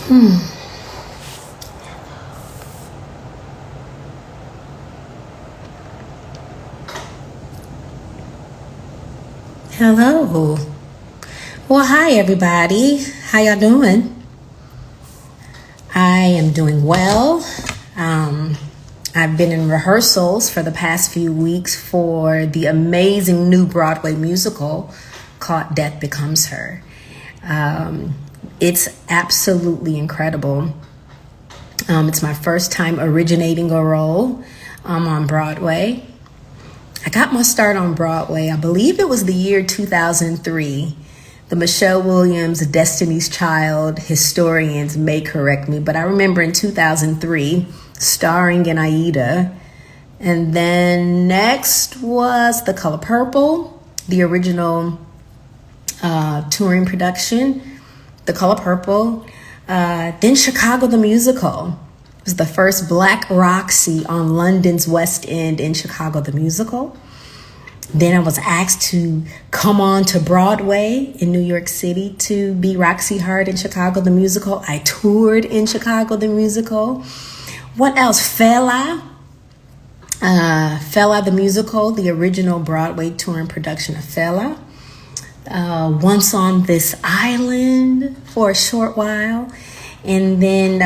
Hello. Well, hi everybody. How y'all doing? I am doing well. I've been in rehearsals for the past few weeks for the amazing new Broadway musical called Death Becomes Her. It's absolutely incredible. It's my first time originating a role on Broadway. I got my start on Broadway, I believe it was the year 2003. The Michelle Williams, Destiny's Child historians may correct me, but I remember in 2003 starring in Aida. And then next was The Color Purple, the original touring production, The Color Purple. Then Chicago the Musical. It was the first Black Roxy on London's West End in Chicago the Musical. Then I was asked to come on to Broadway in New York City to be Roxy Hart in Chicago the Musical. I toured in Chicago the Musical. What else? Fela the Musical, the original Broadway touring production of Fela. Once on This Island for a short while. And then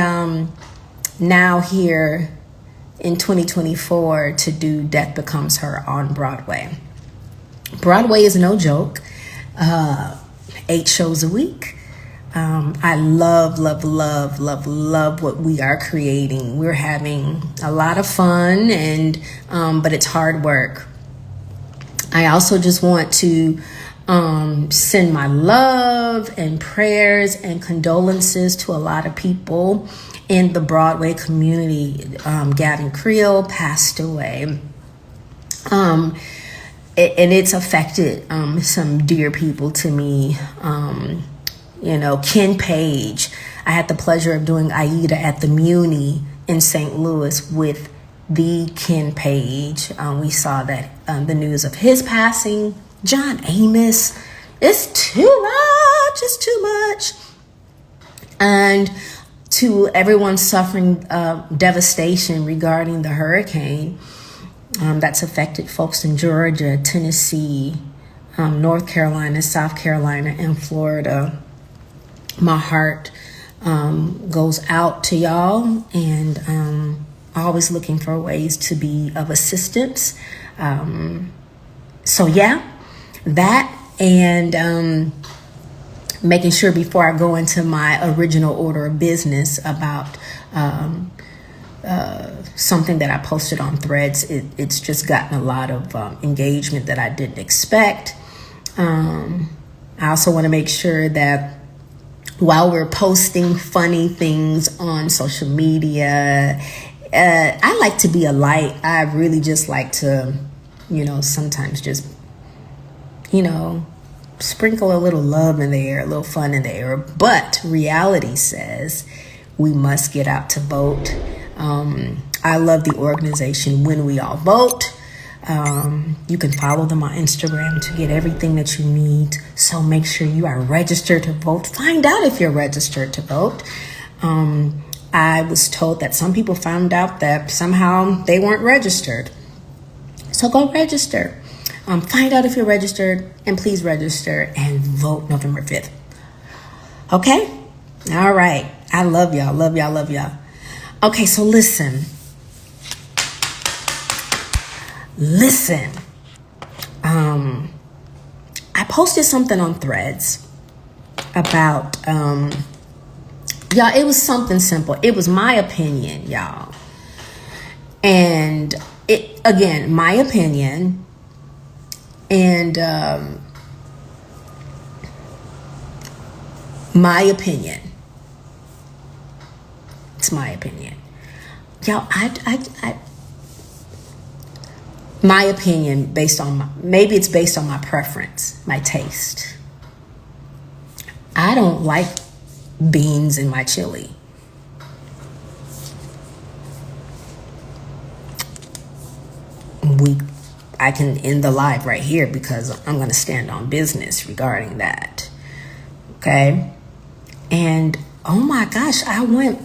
now here in 2024 to do Death Becomes Her on Broadway. Broadway is no joke. 8 shows a week. I love what we are creating. We're having a lot of fun, and but it's hard work. I also just want to send my love and prayers and condolences to a lot of people in the Broadway community. Gavin Creel passed away. And it's affected some dear people to me. Ken Page. I had the pleasure of doing Aida at the Muni in St. Louis with the Ken Page. We saw that the news of his passing. John Amos. It's too much. It's too much. And to everyone suffering devastation regarding the hurricane that's affected folks in Georgia, Tennessee, North Carolina, South Carolina, and Florida. My heart goes out to y'all, and always looking for ways to be of assistance. So yeah, that and making sure before I go into my original order of business about something that I posted on Threads. It's just gotten a lot of engagement that I didn't expect. I also want to make sure that while we're posting funny things on social media, I like to be a light. I really just like to, sometimes just, sprinkle a little love in the air, a little fun in the air. But reality says we must get out to vote. I love the organization When We All Vote. You can follow them on Instagram to get everything that you need. So make sure you are registered to vote. Find out if you're registered to vote. I was told that some people found out that somehow they weren't registered. So go register. Find out if you're registered, and please register and vote November 5th. Okay? All right. I love y'all, love y'all, love y'all. Okay, so listen. I posted something on Threads about, y'all, it was something simple. It was my opinion, y'all. And again, my opinion. And my opinion. It's my opinion. Y'all, my opinion maybe it's based on my preference, my taste. I don't like beans in my chili. I can end the live right here because I'm going to stand on business regarding that. Okay? And oh my gosh, I went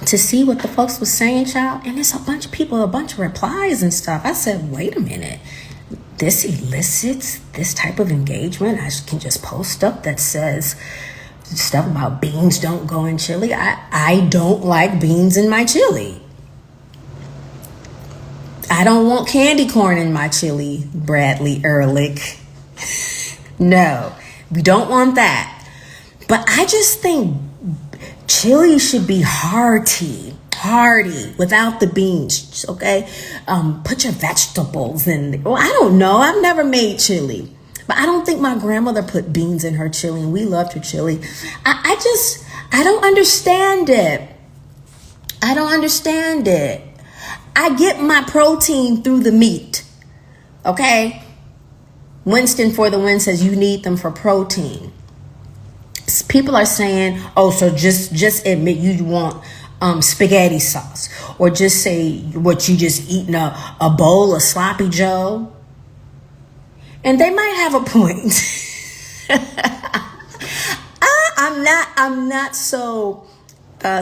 to see what the folks was saying, child, and it's a bunch of people, a bunch of replies and stuff. I said, wait a minute. This elicits this type of engagement. I can just post up that says stuff about beans don't go in chili. I don't like beans in my chili. I don't want candy corn in my chili, Bradley Ehrlich. No, we don't want that. But I just think chili should be hearty, without the beans, okay? Put your vegetables in. Well, I don't know. I've never made chili. But I don't think my grandmother put beans in her chili, and we loved her chili. I don't understand it. I don't understand it. I get my protein through the meat, okay? Winston for the Win says you need them for protein. People are saying, oh, so just admit you want spaghetti sauce, or just say what you just eating a bowl of sloppy joe. And they might have a point. I'm not so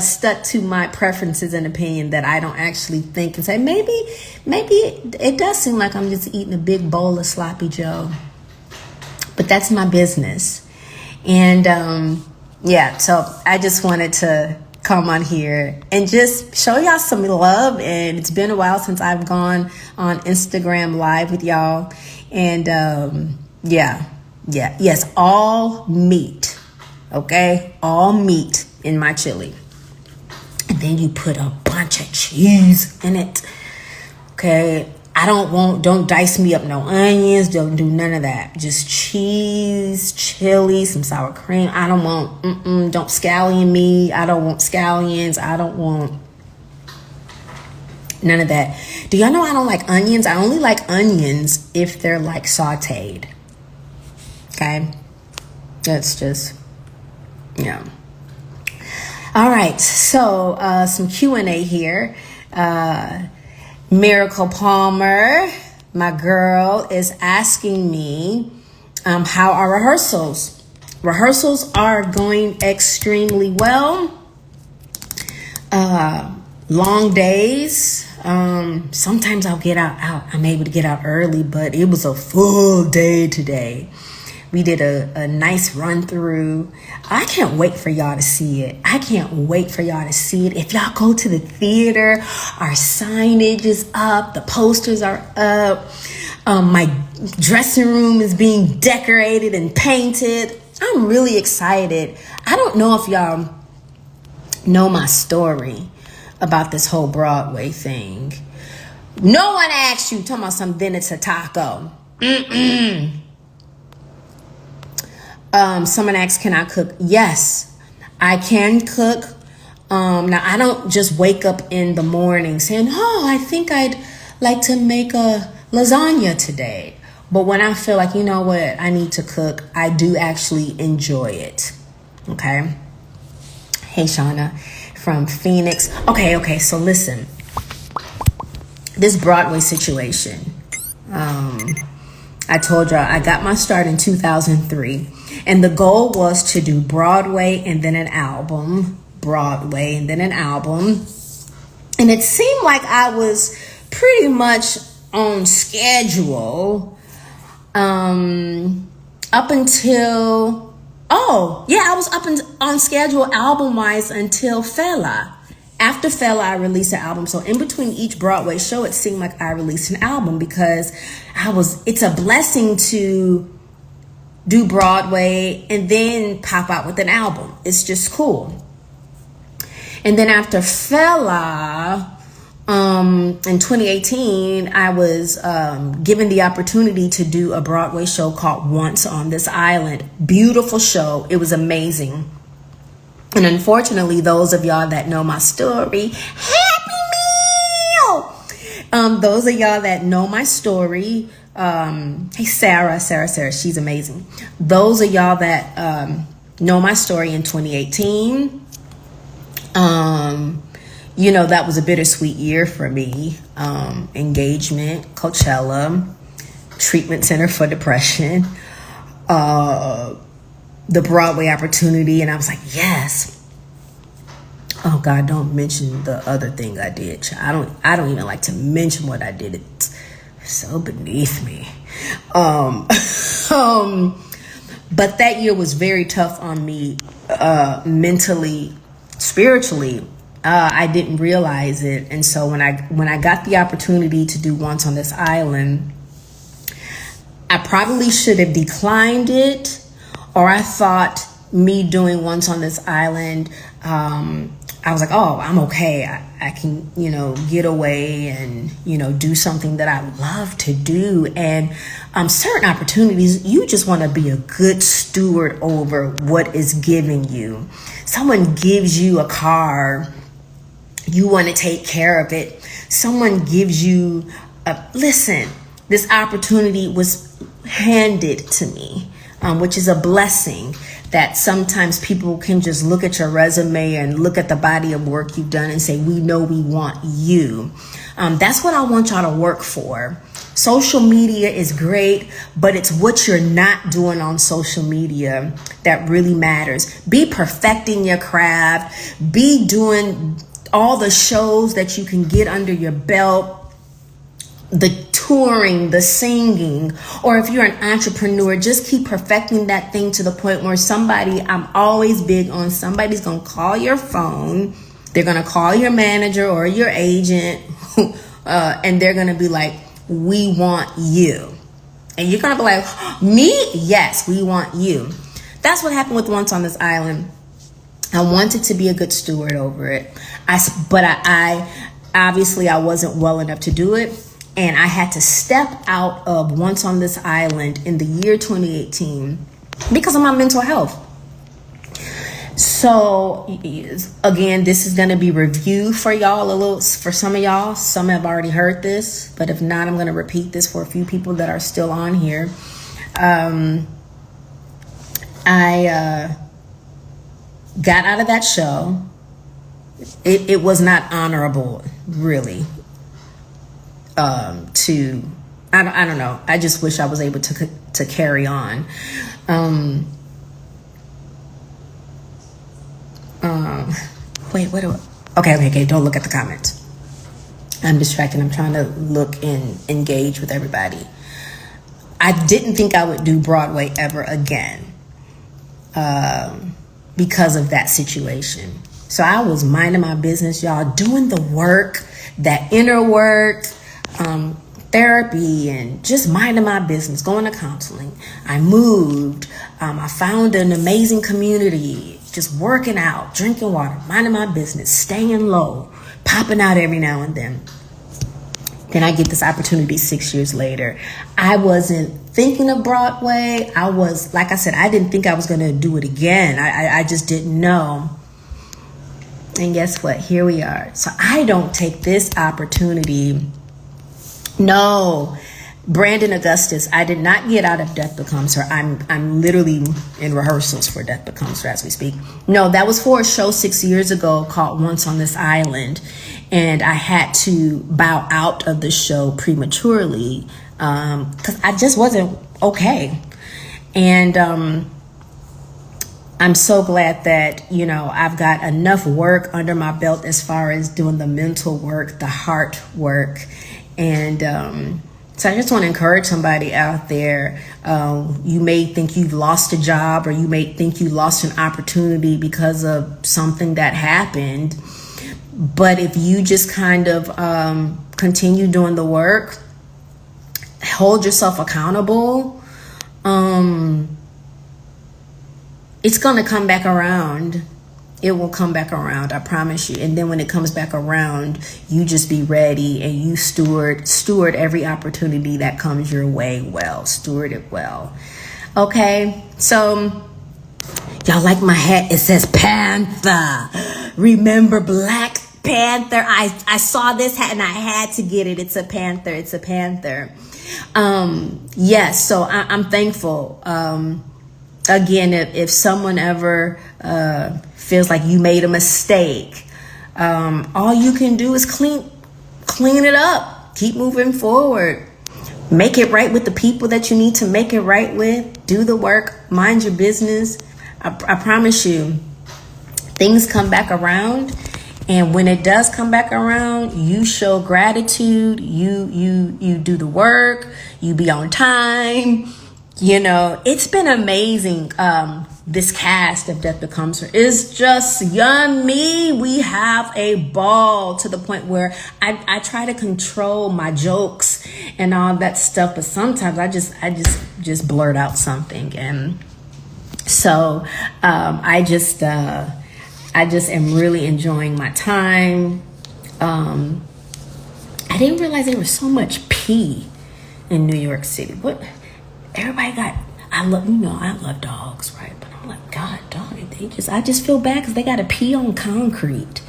stuck to my preferences and opinion that I don't actually think and say, maybe it does seem like I'm just eating a big bowl of sloppy joe. But that's my business. And so I just wanted to come on here and just show y'all some love. And it's been a while since I've gone on Instagram Live with y'all. And yes, all meat, okay? All meat in my chili. And then you put a bunch of cheese in it, okay? Don't dice me up no onions, don't do none of that. Just cheese, chili, some sour cream. I don't want, don't scallion me. I don't want scallions. I don't want none of that. Do y'all know I don't like onions? I only like onions if they're like sauteed. Okay? That's just, All right. So, some Q&A here. Miracle Palmer, my girl, is asking me, how are rehearsals? Rehearsals are going extremely well. Long days. Sometimes I'll get out. I'm able to get out early, but it was a full day today. We did a nice run through. I can't wait for y'all to see it. If y'all go to the theater, our signage is up. The posters are up. My dressing room is being decorated and painted. I'm really excited. I don't know if y'all know my story about this whole Broadway thing. No one asked you, talking about some dinner to taco. Someone asked, can I cook? Yes, I can cook. Now, I don't just wake up in the morning saying, oh, I think I'd like to make a lasagna today. But when I feel like, you know what, I need to cook, I do actually enjoy it. Okay. Hey, Shauna from Phoenix. Okay. So listen, this Broadway situation. I told y'all I got my start in 2003, and the goal was to do Broadway and then an album, and it seemed like I was pretty much on schedule up until I was on schedule album-wise until Fela. After Fela, I released an album. So in between each Broadway show, it seemed like I released an album because it's a blessing to do Broadway and then pop out with an album. It's just cool. And then after Fela, in 2018, I was given the opportunity to do a Broadway show called Once on This Island. Beautiful show. It was amazing. And unfortunately, those of y'all that know my story, Happy Meal! Those of y'all that know my story, hey, Sarah, she's amazing. Those of y'all that know my story in 2018, that was a bittersweet year for me. Engagement, Coachella, treatment center for depression, the Broadway opportunity, and I was like, yes. Oh God, don't mention the other thing I did. I don't even like to mention what I did. It's so beneath me. But that year was very tough on me, mentally, spiritually. I didn't realize it, and so when I got the opportunity to do Once on This Island, I probably should have declined it, or I thought me doing Once on This Island, I was like, oh, I'm okay. I can, get away and, do something that I love to do. And certain opportunities, you just want to be a good steward over what is giving you. Someone gives you a car, you want to take care of it. Someone gives you listen, this opportunity was handed to me, which is a blessing. That sometimes people can just look at your resume and look at the body of work you've done and say, we know we want you. That's what I want y'all to work for. Social media is great, but it's what you're not doing on social media that really matters. Be perfecting your craft. Be doing all the shows that you can get under your belt. The touring, the singing, or if you're an entrepreneur, just keep perfecting that thing to the point where I'm always big on somebody's going to call your phone. They're going to call your manager or your agent, and they're going to be like, we want you. And you're going to be like, me? Yes, we want you. That's what happened with Once on This Island. I wanted to be a good steward over it. But I obviously I wasn't well enough to do it. And I had to step out of Once on This Island in the year 2018 because of my mental health. So again, this is going to be reviewed for y'all for some of y'all. Some have already heard this, but if not, I'm going to repeat this for a few people that are still on here. I got out of that show. It was not honorable, really. I don't know. I just wish I was able to carry on. Wait, what do I? Okay. Don't look at the comments. I'm distracted. I'm trying to look and engage with everybody. I didn't think I would do Broadway ever again, because of that situation. So I was minding my business, y'all, doing the work, that inner work, therapy, and just minding my business, going to counseling. I moved. I found an amazing community, just working out, drinking water, minding my business, staying low, popping out every now and then. Then I get this opportunity 6 years later. I wasn't thinking of Broadway. Like I said, I didn't think I was going to do it again. I just didn't know. And guess what? Here we are. So I don't take this opportunity. No, Brandon Augustus, I did not get out of Death Becomes Her. I'm literally in rehearsals for Death Becomes Her as we speak. No, that was for a show 6 years ago called Once on This Island. And I had to bow out of the show prematurely because I just wasn't okay. And I'm so glad that, I've got enough work under my belt as far as doing the mental work, the heart work. And so I just want to encourage somebody out there. You may think you've lost a job, or you may think you lost an opportunity because of something that happened. But if you just kind of continue doing the work, hold yourself accountable, it's going to come back around. It will come back around, I promise you. And then when it comes back around, you just be ready and you steward every opportunity that comes your way well. Steward it well. Okay, so y'all like my hat? It says Panther. Remember Black Panther? I saw this hat and I had to get it. It's a panther. It's a panther. Yes, so I'm thankful. Again, if someone ever feels like you made a mistake, all you can do is clean it up. Keep moving forward. Make it right with the people that you need to make it right with. Do the work. Mind your business. I promise you, things come back around. And when it does come back around, you show gratitude, you do the work, you be on time. You know, it's been amazing. This cast of Death Becomes Her is just yummy. We have a ball to the point where I try to control my jokes and all that stuff, but sometimes I just blurt out something. And so I just am really enjoying my time. I didn't realize there was so much pee in New York City. What everybody got, I love dogs, right? But I'm like, God, dog, I just feel bad because they got to pee on concrete.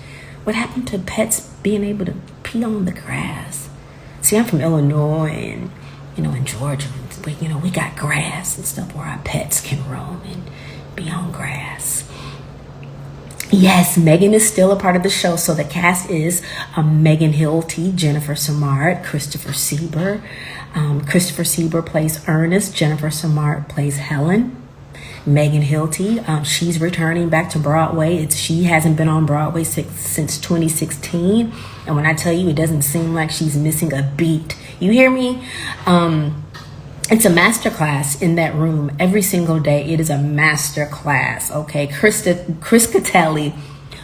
What happened to pets being able to pee on the grass? See, I'm from Illinois and, in Georgia, we got grass and stuff where our pets can roam and be on grass. Yes, Megan is still a part of the show. So the cast is Megan Hilty, Jennifer Samard, Christopher Sieber. Christopher Sieber plays Ernest. Jennifer Samard plays Helen. Megan Hilty, she's returning back to Broadway. She hasn't been on Broadway since 2016. And when I tell you, it doesn't seem like she's missing a beat. You hear me? It's a masterclass in that room every single day. It is a masterclass, okay? Chris Catelli,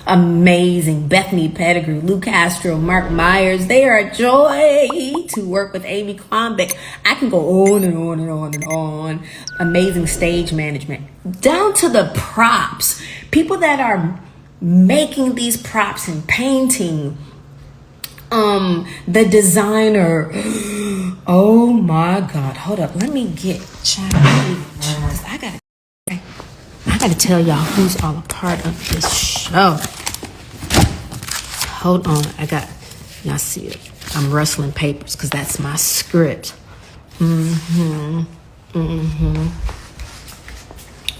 amazing. Bethany Pettigrew, Lou Castro, Mark Myers. They are a joy to work with. Amy Klombeck. I can go on and on and on and on. Amazing stage management. Down to the props. People that are making these props and painting. The designer. Oh my God. Hold up. Let me get I gotta tell y'all who's all a part of this show. Hold on. Y'all see it. I'm rustling papers because that's my script.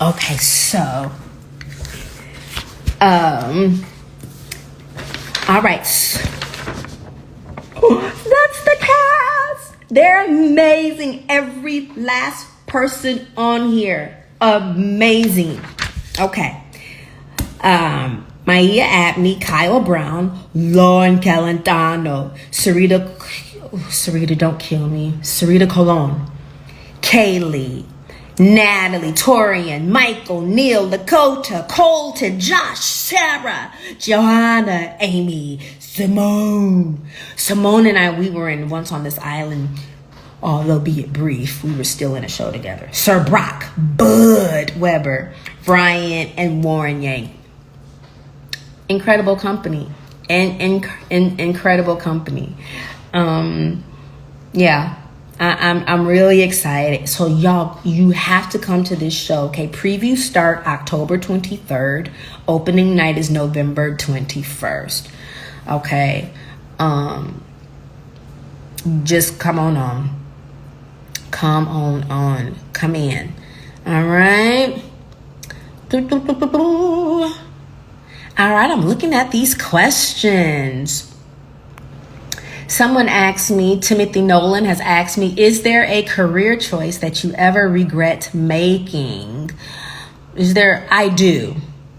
Okay, so all right. That's the cast. They're amazing. Every last person on here. Amazing. Okay. Maya Abney, Kyle Brown, Lauren Calentano, Sarita, don't kill me. Sarita Colon, Kaylee, Natalie, Torian, Michael, Neil, Lakota, Colton, Josh, Sarah, Johanna, Amy, Simone and I, we were once on this island, although be it brief, we were still in a show together. Sir Brock, Bud Weber, Brian, and Warren Yang. Incredible company. Incredible company. Yeah. I'm really excited. So y'all, you have to come to this show. Okay, previews start October 23rd. Opening night is November 21st. Okay, just come on. Come in. All right. All right, I'm looking at these questions. Someone asked me, Timothy Nolan has asked me, is there a career choice that you ever regret making? I do.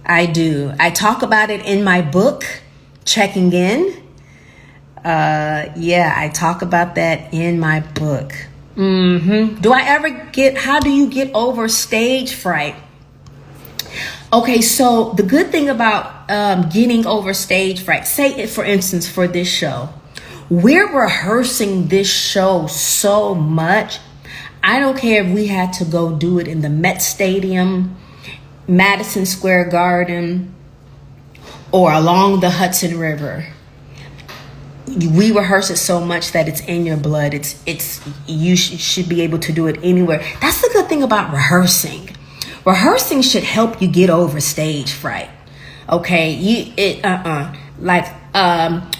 I talk about it in my book, Checking In. I talk about that in my book. How do you get over stage fright? Okay, so the good thing about getting over stage fright, say it for instance for this show, we're rehearsing this show so much. I don't care if we had to go do it in the Met Stadium, Madison Square Garden, or along the Hudson River. We rehearse it so much that it's in your blood. You should be able to do it anywhere. That's the good thing about rehearsing. Rehearsing should help you get over stage fright. Okay,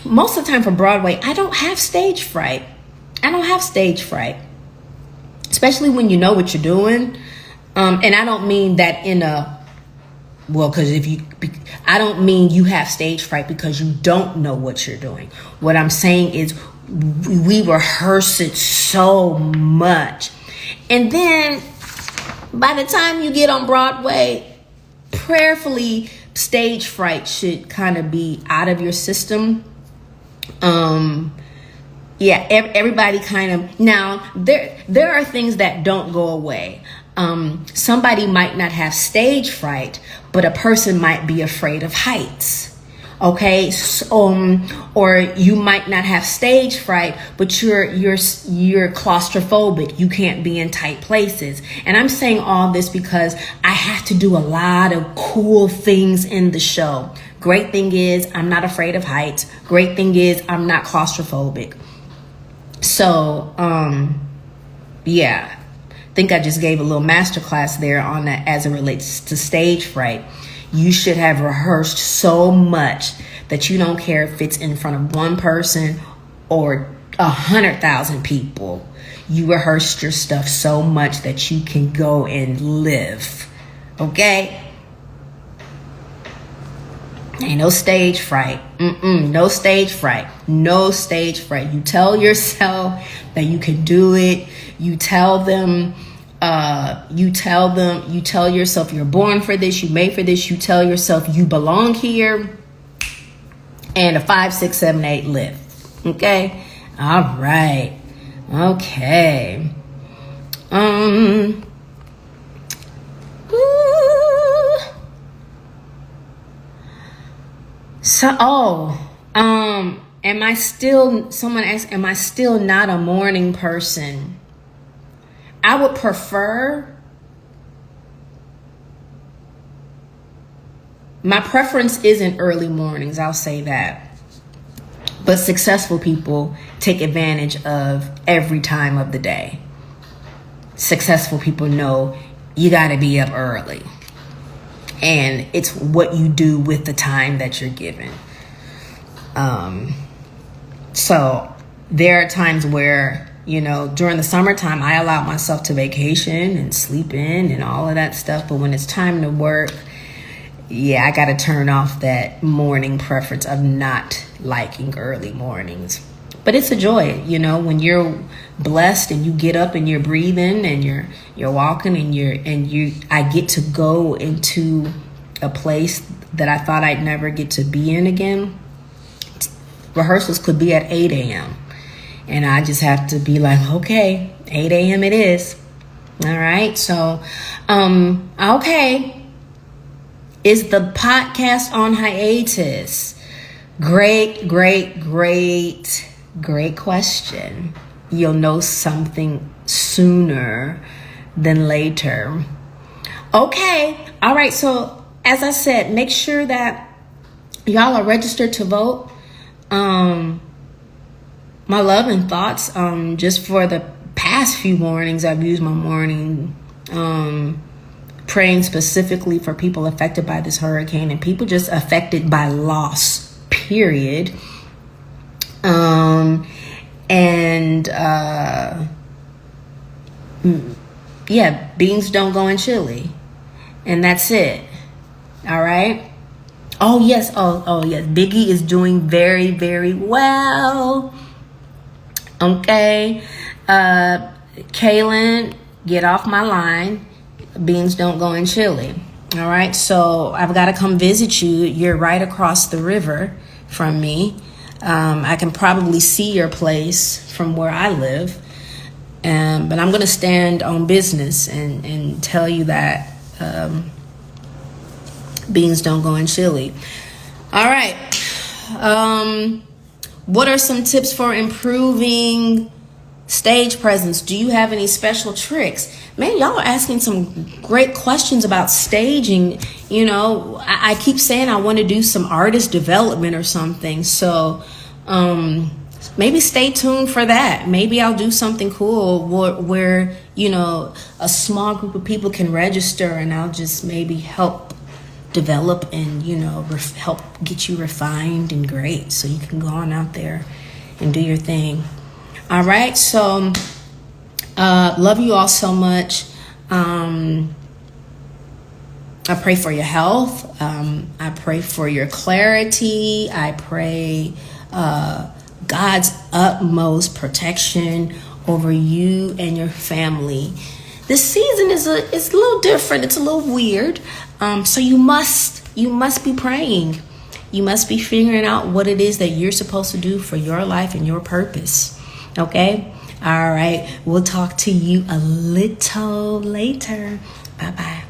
most of the time for Broadway, I don't have stage fright. Especially when you know what you're doing. And I don't mean that I don't mean you have stage fright because you don't know what you're doing. What I'm saying is we rehearse it so much. And then by the time you get on Broadway, prayerfully, stage fright should kind of be out of your system. Yeah, everybody kind of, now there are things that don't go away. Somebody might not have stage fright, but a person might be afraid of heights. Okay, or you might not have stage fright, but you're claustrophobic. You can't be in tight places. And I'm saying all this because I have to do a lot of cool things in the show. Great thing is I'm not afraid of heights. Great thing is I'm not claustrophobic. So, yeah, I think I just gave a little masterclass there on that as it relates to stage fright. You should have rehearsed so much that you don't care if it's in front of one person or 100,000 people. You rehearsed your stuff so much that you can go and live. Okay? Ain't no stage fright. No stage fright. No stage fright. You tell yourself that you can do it. You tell yourself you're born for this, you made for this, you tell yourself you belong here, and a 5, 6, 7, 8 live. Okay? All right. Okay. Someone asked, am I still not a morning person? I would prefer, my preference isn't early mornings, I'll say that. But successful people take advantage of every time of the day. Successful people know you got to be up early. And it's what you do with the time that you're given. So there are times where, during the summertime, I allow myself to vacation and sleep in and all of that stuff. But when it's time to work, yeah, I got to turn off that morning preference of not liking early mornings. But it's a joy, when you're blessed and you get up and you're breathing and you're walking and I get to go into a place that I thought I'd never get to be in again. Rehearsals could be at 8 a.m. And I just have to be like, okay, 8 a.m. it is. All right. So, okay. Is the podcast on hiatus? Great question. You'll know something sooner than later. Okay. All right. So, as I said, make sure that y'all are registered to vote. My love and thoughts, just for the past few mornings, I've used my morning, praying specifically for people affected by this hurricane and people just affected by loss, period. Beans don't go in chili, and that's it. All right. Oh yes. Oh yes. Biggie is doing very, very well. Okay. Kaylin, get off my line. Beans don't go in chili. All right. So I've got to come visit you. You're right across the river from me. I can probably see your place from where I live. But I'm going to stand on business and tell you that beans don't go in chili. All right. What are some tips for improving stage presence? Do you have any special tricks? Man, y'all are asking some great questions about staging. I keep saying I want to do some artist development or something. So maybe stay tuned for that. Maybe I'll do something cool where a small group of people can register, and I'll just maybe help develop and help get you refined and great, so you can go on out there and do your thing. All right, so love you all so much. I pray for your health. I pray for your clarity. I pray God's utmost protection over you and your family. this season is a little different. It's a little weird. So you must be praying. You must be figuring out what it is that you're supposed to do for your life and your purpose. Okay? All right. We'll talk to you a little later. Bye-bye.